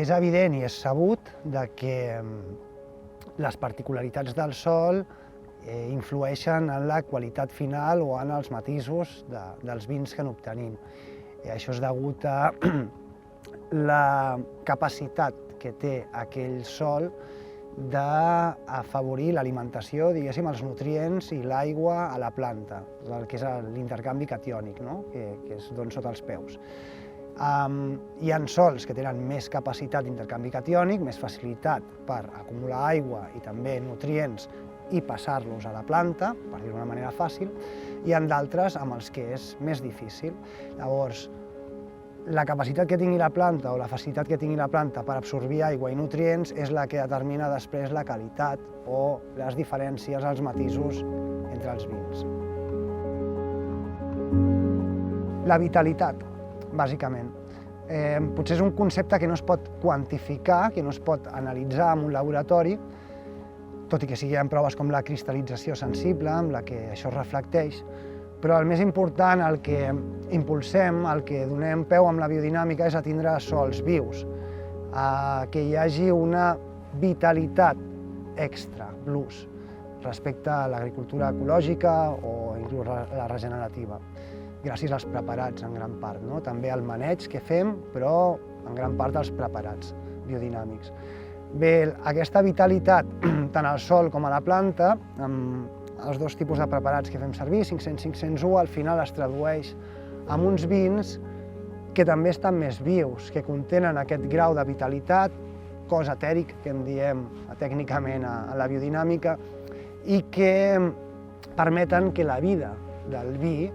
És evident i és sabut que les particularitats del sòl influeixen en la qualitat final o en els matisos dels vins que n'obtenim. Això és degut a la capacitat que té aquell sòl d'afavorir l'alimentació, diguéssim, els nutrients i l'aigua a la planta, el que és l'intercanvi catiònic, que és d'on sota els peus. Hi ha sòls que tenen més capacitat d'intercanvi catiònic, més facilitat per acumular aigua i també nutrients i passar-los a la planta, per dir-ho d'una manera fàcil, i hi ha d'altres amb els que és més difícil. Llavors, la capacitat que tingui la planta o la facilitat que tingui la planta per absorbir aigua i nutrients és la que determina després la qualitat o les diferències, els matisos entre els vins. La vitalitat, bàsicament. Potser és un concepte que no es pot quantificar, que no es pot analitzar en un laboratori, tot i que hi ha proves com la cristal·lització sensible, amb la que això es reflecteix, però el més important, el que impulsem, el que donem peu amb la biodinàmica és a tindre sòls vius, que hi hagi una vitalitat extra, plus, respecte a l'agricultura ecològica o inclús la regenerativa, gràcies als preparats en gran part, també al maneig que fem, però en gran part als preparats biodinàmics. Bé, aquesta vitalitat, tant al sòl com a la planta, amb els dos tipus de preparats que fem servir, 500-501, al final es tradueix en uns vins que també estan més vius, que contenen aquest grau de vitalitat, cos etèric, que en diem tècnicament a la biodinàmica, i que permeten que la vida del vi,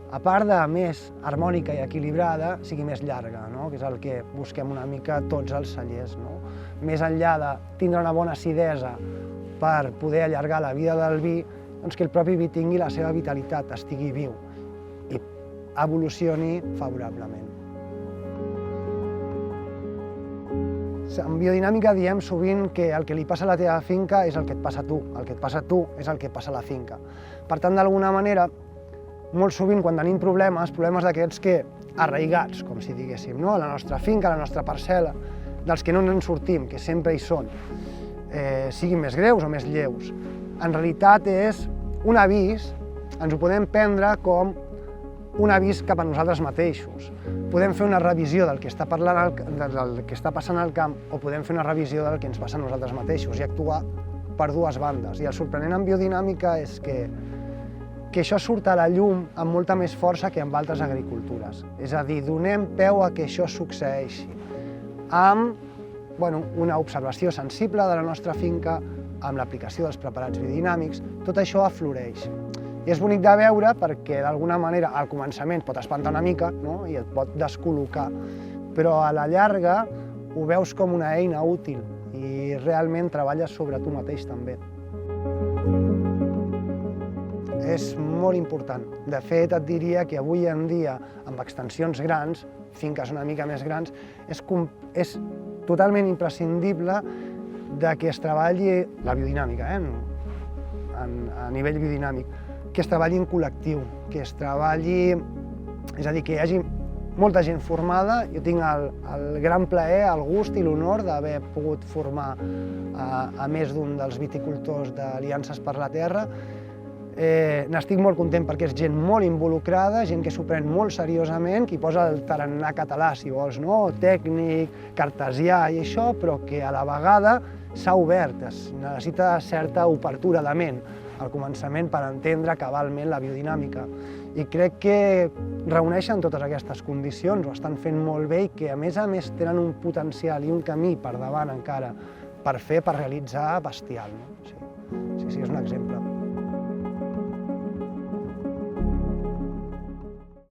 a part de més harmònica i equilibrada, sigui més llarga, que és el que busquem una mica tots els cellers. Més enllà de tindre una bona acidesa per poder allargar la vida del vi, que el propi vi tingui la seva vitalitat, estigui viu i evolucioni favorablement. En biodinàmica diem sovint que el que li passa a la teva finca és el que et passa a tu, el que et passa a tu és el que passa a la finca. Per tant, d'alguna manera, molt sovint quan tenim problemes d'aquests que arraigats, com si diguéssim, a la nostra finca, a la nostra parcel·la, dels que no ens en sortim, que sempre hi són, siguin més greus o més lleus. En realitat és un avís, ens ho podem prendre com un avís cap a nosaltres mateixos. Podem fer una revisió del que està passant al camp o podem fer una revisió del que ens passa a nosaltres mateixos i actuar per dues bandes. I el sorprenent en biodinàmica és que això surt a la llum amb molta més força que en altres agricultures. És a dir, donem peu a que això succeeixi amb una observació sensible de la nostra finca, amb l'aplicació dels preparats biodinàmics, tot això afloreix. I és bonic de veure perquè, d'alguna manera, al començament pot espantar una mica i et pot descol·locar, però a la llarga ho veus com una eina útil i realment treballes sobre tu mateix també. És molt important. De fet, et diria que avui en dia, amb extensions grans, finques una mica més grans, és totalment imprescindible que es treballi la biodinàmica, a nivell biodinàmic, que es treballi en col·lectiu, que es treballi, és a dir, que hi hagi molta gent formada. Jo tinc el gran plaer, el gust i l'honor d'haver pogut formar a més d'un dels viticultors d'Aliances per la Terra. N'estic molt content perquè és gent molt involucrada, gent que s'ho pren molt seriosament, que hi posa el tarannà català, si vols, tècnic, cartesià i això, però que a la vegada s'ha obert, es necessita certa obertura de ment al començament per entendre cabalment la biodinàmica. I crec que reuneixen totes aquestes condicions, ho estan fent molt bé i que a més tenen un potencial i un camí per davant encara per realitzar bestial. Sí, és un exemple.